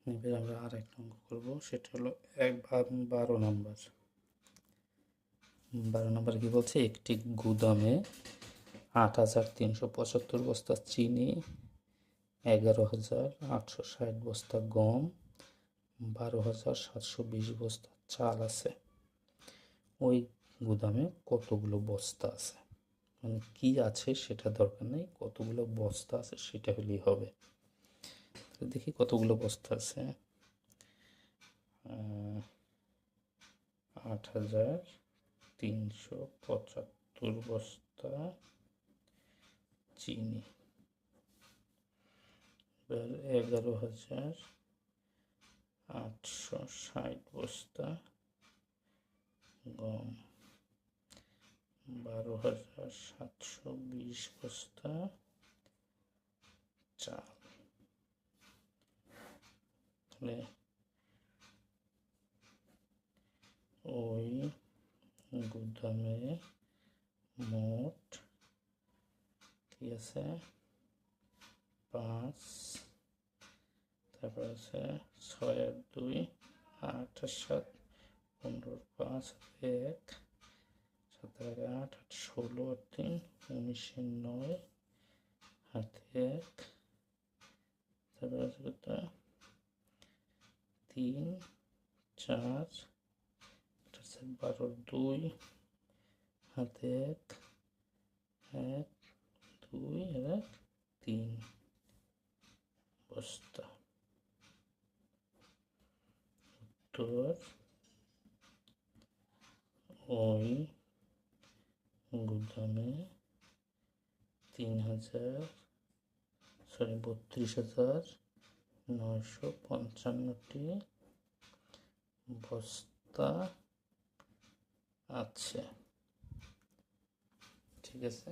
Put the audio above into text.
এবার আমরা আরেকটা অঙ্ক করব, সেটা হলো 12 নম্বর। 12 নম্বর কি বলছে, একটি গুদামে 8,375 বস্তা চিনি, 11,860 বস্তা গম, 12,720 বস্তা চাল আছে। ওই গুদামে কতগুলো বস্তা আছে, মানে কি আছে সেটা দরকার নেই, কতগুলো বস্তা আছে সেটা হলেই হবে। দেখি কতগুলো বস্তা আছে। 8,375 বস্তা চিনি, 11,860 বস্তা গম, 12,720 বস্তা চাল। তাহলে ওই গুদামে মোট কি আছে, 5, তারপর আছে 6 আর 2 8 আর 7 15 5 1 7 আর 8 16 আর 3 19 আর 9 হাতে 1, তারপর আছে কত 3 4 12 2 হাতে 1 1 2 আর 3 বস্তা। উত্তর, ওই গুদামে 32,955টি বস্তা আছে। ঠিক আছে।